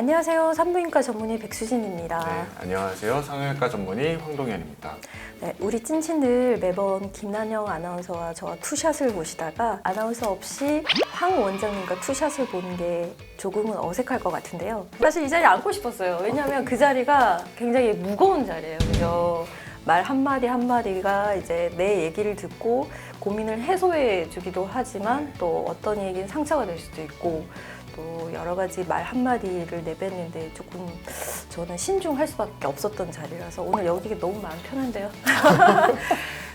안녕하세요. 산부인과 전문의 백수진입니다. 네, 안녕하세요. 성형외과 전문의 황동현입니다. 네, 우리 찐친들 매번 김난영 아나운서와 저와 투샷을 보시다가 아나운서 없이 황 원장님과 투샷을 보는 게 조금은 어색할 것 같은데요. 사실 이 자리에 앉고 싶었어요. 왜냐하면 그 자리가 굉장히 무거운 자리예요. 그죠? 말 한마디 한마디가 이제 내 얘기를 듣고 고민을 해소해 주기도 하지만 또 어떤 얘기는 상처가 될 수도 있고 또 여러 가지 말 한마디를 내뱉는데 조금 저는 신중할 수밖에 없었던 자리라서 오늘 여기가 너무 마음 편한데요.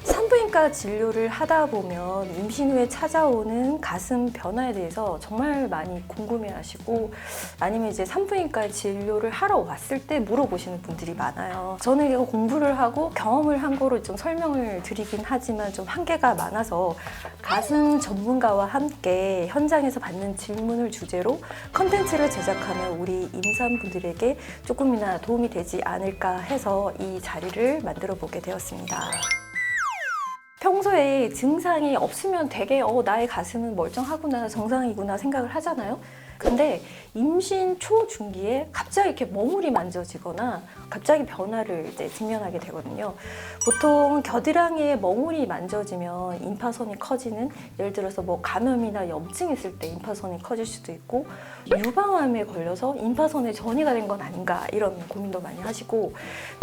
산부인과 진료를 하다 보면 임신 후에 찾아오는 가슴 변화에 대해서 정말 많이 궁금해하시고 아니면 이제 산부인과 진료를 하러 왔을 때 물어보시는 분들이 많아요. 저는 이거 공부를 하고 경험을 한 거로 좀 설명을 드리긴 하지만 좀 한계가 많아서 가슴 전문가와 함께 현장에서 받는 질문을 주제로 컨텐츠를 제작하면 우리 임산분들에게 조금이나 도움이 되지 않을까 해서 이 자리를 만들어 보게 되었습니다. 평소에 증상이 없으면 되게 나의 가슴은 멀쩡하구나, 정상이구나 생각을 하잖아요. 근데 임신 초중기에 갑자기 이렇게 멍울이 만져지거나 갑자기 변화를 이제 직면하게 되거든요. 보통 겨드랑이에 멍울이 만져지면 임파선이 커지는, 예를 들어서 뭐 감염이나 염증 있을 때 임파선이 커질 수도 있고 유방암에 걸려서 임파선에 전이가 된 건 아닌가 이런 고민도 많이 하시고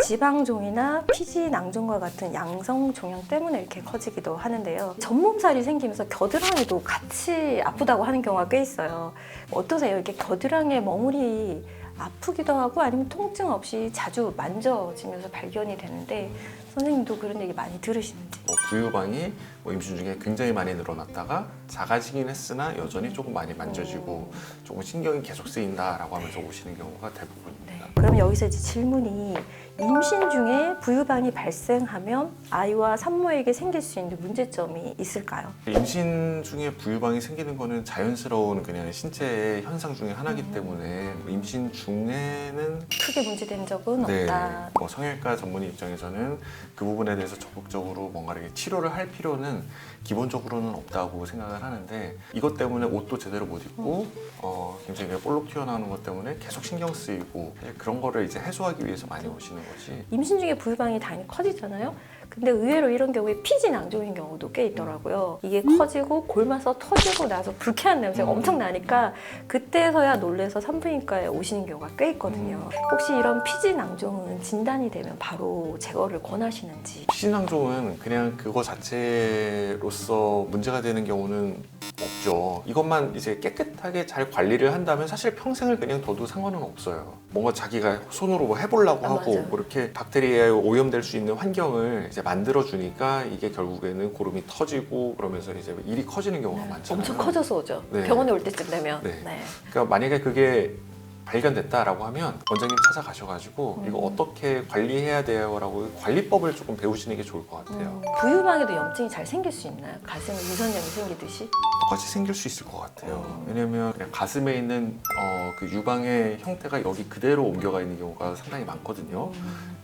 지방종이나 피지낭종과 같은 양성 종양 때문에 이렇게 커지기도 하는데요. 전몸살이 생기면서 겨드랑이도 같이 아프다고 하는 경우가 꽤 있어요. 어떠세요? 이렇게 겨드랑이에 멍울이 아프기도 하고 아니면 통증 없이 자주 만져지면서 발견이 되는데 선생님도 그런 얘기 많이 들으시는지? 부유방이 임신 중에 굉장히 많이 늘어났다가 작아지긴 했으나 여전히 조금 많이 만져지고 조금 신경이 계속 쓰인다라고 하면서 오시는 경우가 대부분입니다. 네. 그럼 여기서 이제 질문이 임신 중에 부유방이 발생하면 아이와 산모에게 생길 수 있는 문제점이 있을까요? 임신 중에 부유방이 생기는 거는 자연스러운 그냥 신체의 현상 중에 하나이기 때문에 임신 중에는 크게 문제된 적은 네, 없다. 성형외과 전문의 입장에서는 그 부분에 대해서 적극적으로 뭔가 이렇게 치료를 할 필요는 기본적으로는 없다고 생각을 하는데 이것 때문에 옷도 제대로 못 입고 굉장히 볼록 튀어나오는 것 때문에 계속 신경 쓰이고 그런 거를 이제 해소하기 위해서 많이 오시는 거지. 임신 중에 부유방이 당연히 커지잖아요. 근데 의외로 이런 경우에 피지낭종인 경우도 꽤 있더라고요. 이게 커지고 골마서 터지고 나서 불쾌한 냄새가 엄청 나니까 그때서야 놀래서 산부인과에 오시는 경우가 꽤 있거든요. 혹시 이런 피지낭종은 진단이 되면 바로 제거를 권하시는지? 피지낭종은 그냥 그거 자체로서 문제가 되는 경우는 없죠. 이것만 이제 깨끗하게 잘 관리를 한다면 사실 평생을 그냥 둬도 상관은 없어요. 뭔가 자기가 손으로 뭐 해보려고 하고 맞아요. 뭐 이렇게 박테리아에 오염될 수 있는 환경을 이제 만들어주니까 이게 결국에는 고름이 터지고 그러면서 이제 일이 커지는 경우가 많잖아요. 엄청 커져서 오죠. 네. 병원에 올 때쯤 되면. 네. 네. 그러니까 만약에 그게 발견됐다라고 하면 원장님 찾아가셔가지고 이거 어떻게 관리해야 돼요라고 관리법을 조금 배우시는 게 좋을 것 같아요. 부유방에도 염증이 잘 생길 수 있나요? 가슴에 유선염이 생기듯이? 똑같이 생길 수 있을 것 같아요. 왜냐면 그냥 가슴에 있는 그 유방의 형태가 여기 그대로 옮겨가 있는 경우가 상당히 많거든요.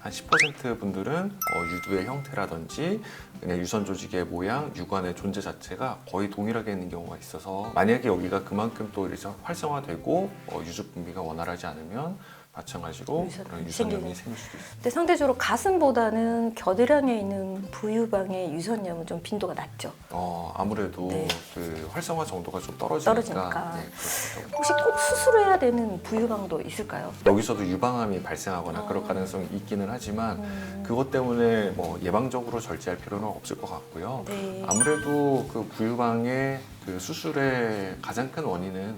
한 10% 분들은 유두의 형태라든지 그냥 유선 조직의 모양, 유관의 존재 자체가 거의 동일하게 있는 경우가 있어서 만약에 여기가 그만큼 또 이제 활성화되고 유주 분비가 원활하지 않으면 마찬가지로 그런 유선염이 생길 수도 있어요. 근데 상대적으로 가슴보다는 겨드랑이에 있는 부유방의 유선염은 좀 빈도가 낮죠. 아무래도 네. 그 활성화 정도가 좀 떨어지니까. 네, 그렇죠. 혹시 꼭 수술해야 되는 부유방도 있을까요? 여기서도 유방암이 발생하거나 그럴 가능성이 있기는 하지만 그것 때문에 뭐 예방적으로 절제할 필요는 없을 것 같고요. 네. 아무래도 그 부유방의 그 수술의 가장 큰 원인은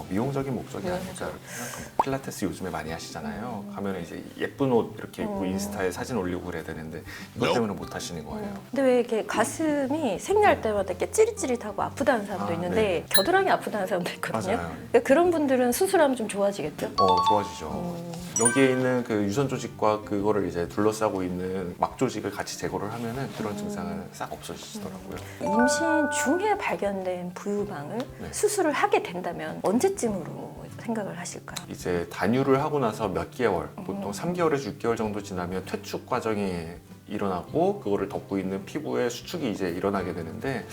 미용적인 목적이 아닐까 이렇게 생각합니다. 필라테스 요즘에 많이 하시잖아요. 가면 이제 예쁜 옷 이렇게 입고 인스타에 사진 올리고 그래야 되는데 이것 때문에 못 하시는 거예요. 근데 왜 이렇게 가슴이 생리할 때마다 이렇게 찌릿찌릿하고 아프다는 사람도 있는데 네. 겨드랑이 아프다는 사람도 있거든요. 맞아요. 그러니까 그런 분들은 수술하면 좀 좋아지겠죠? 좋아지죠. 여기에 있는 그 유선 조직과 그거를 이제 둘러싸고 있는 막 조직을 같이 제거를 하면은 그런 증상은 싹 없어지시더라고요. 임신 중에 발견된 부유방을 네. 수술을 하게 된다면 언제쯤으로 생각을 하실까요? 이제 단유를 하고 나서 몇 개월, 보통 3개월에서 6개월 정도 지나면 퇴축 과정이 일어나고 그거를 덮고 있는 피부의 수축이 이제 일어나게 되는데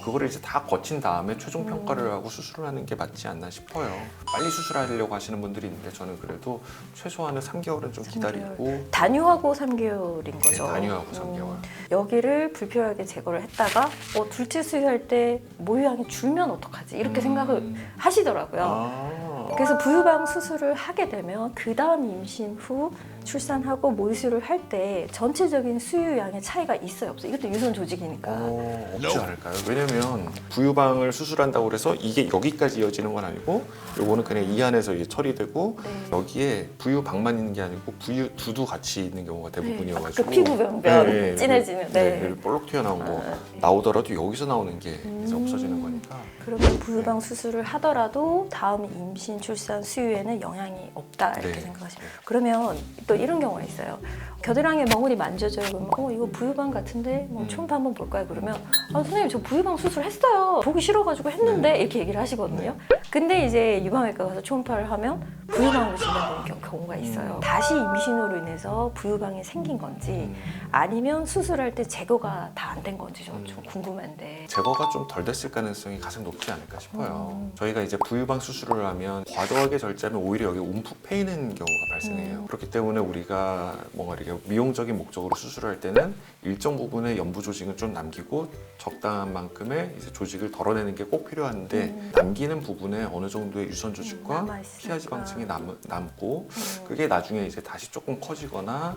그거를 이제 다 거친 다음에 최종 평가를 하고 수술을 하는 게 맞지 않나 싶어요. 빨리 수술하려고 하시는 분들이 있는데 저는 그래도 최소한은 3개월은 좀 기다리고 단유하고 3개월인 거죠. 단유하고 3개월. 여기를 불필요하게 제거를 했다가 둘째 수유할 때 모유양이 줄면 어떡하지? 이렇게 생각을 하시더라고요. 그래서 부유방 수술을 하게 되면 그 다음 임신 후 출산하고 모유수유를 할 때 전체적인 수유량의 차이가 있어요, 없어요? 이것도 유선 조직이니까. 없지 않을까요? 왜냐면 부유방을 수술한다고 해서 이게 여기까지 이어지는 건 아니고 요거는 그냥 이 안에서 이게 처리되고 네. 여기에 부유방만 있는 게 아니고 부유두도 같이 있는 경우가 대부분이어가지고 그 피부 변변 진해지면 볼록 튀어나온 거 나오더라도 여기서 나오는 게 이제 없어지는 거니까. 그러면 부유방 수술을 하더라도 다음 임신, 출산, 수유에는 영향이 없다 이렇게 네. 생각하시면 그러면 또 이런 경우가 있어요. 겨드랑이에 멍울이 만져져요. 그러면 이거 부유방 같은데 초음파 한번 볼까요? 그러면 선생님 저 부유방 수술했어요. 보기 싫어가지고 했는데 이렇게 얘기를 하시거든요. 근데 이제 유방외과 가서 초음파를 하면 부유방으로 진단되는 경우가 있어요. 다시 임신으로 인해서 부유방이 생긴 건지 아니면 수술할 때 제거가 다 안 된 건지 좀 궁금한데. 제거가 좀 덜 됐을 가능성이 가장 높지 않을까 싶어요. 저희가 이제 부유방 수술을 하면 과도하게 절제하면 오히려 여기 움푹 패이는 경우가 발생해요. 그렇기 때문에 우리가 뭔가 이렇게 미용적인 목적으로 수술할 때는 일정 부분의 연부 조직은 좀 남기고 적당한 만큼의 이제 조직을 덜어내는 게 꼭 필요한데 남기는 부분에 어느 정도의 유선 조직과 피하지방층이 남고 그게 나중에 이제 다시 조금 커지거나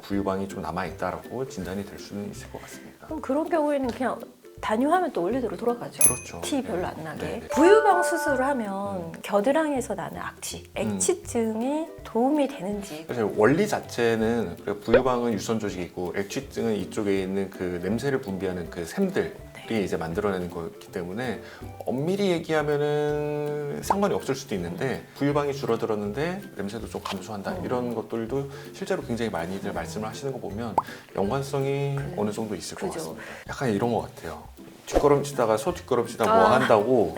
부유방이 좀 남아 있다라고 진단이 될 수는 있을 것 같습니다. 그럼 그런 경우에는 그냥 단유하면 또 원래대로 돌아가죠. 그렇죠. 티 별로 안 나게. 네. 부유방 수술을 하면 겨드랑이에서 나는 악취, 액취증에 도움이 되는지. 사실 원리 자체는 부유방은 유선 조직이 있고 액취증은 이쪽에 있는 그 냄새를 분비하는 그 샘들이 이제 만들어내는 거기 때문에 엄밀히 얘기하면은 상관이 없을 수도 있는데 부유방이 줄어들었는데 냄새도 좀 감소한다 이런 것들도 실제로 굉장히 많이들 말씀을 하시는 거 보면 연관성이 어느 정도 있을 것 같습니다. 약간 이런 것 같아요. 뒷걸음치다가 소 뒷걸음치다 뭐 한다고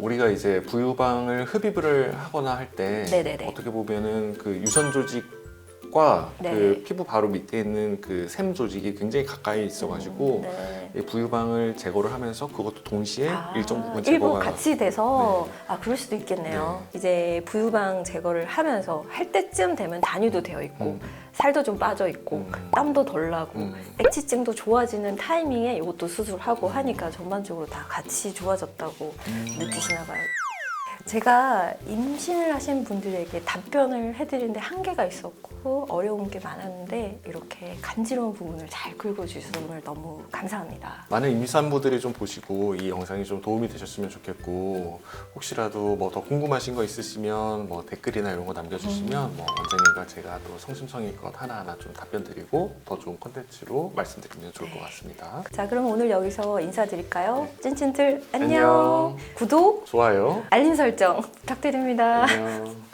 우리가 이제 부유방을 흡입을 하거나 할 때 어떻게 보면은 그 유선 조직과 그 피부 바로 밑에 있는 그 샘 조직이 굉장히 가까이 있어가지고 이 부유방을 제거를 하면서 그것도 동시에 일정 부분 제거가 일부 같이 돼서 그럴 수도 있겠네요. 이제 부유방 제거를 하면서 할 때쯤 되면 단유도 되어 있고 살도 좀 빠져 있고 땀도 덜 나고 액취증도 좋아지는 타이밍에 이것도 수술하고 하니까 전반적으로 다 같이 좋아졌다고 느끼시나 봐요. 제가 임신을 하신 분들에게 답변을 해드리는데 한계가 있었고 어려운 게 많았는데 이렇게 간지러운 부분을 잘 긁어주셔서 오늘 너무 감사합니다. 많은 임산부들이 좀 보시고 이 영상이 좀 도움이 되셨으면 좋겠고 혹시라도 뭐 더 궁금하신 거 있으시면 뭐 댓글이나 이런 거 남겨주시면 뭐 원장님과 제가 또 성심성의껏 하나하나 좀 답변 드리고 더 좋은 콘텐츠로 말씀드리면 좋을 것 같습니다. 자, 그럼 오늘 여기서 인사드릴까요? 찐찐들 안녕. 안녕. 구독, 좋아요. 알림 설정 부탁드립니다. 안녕.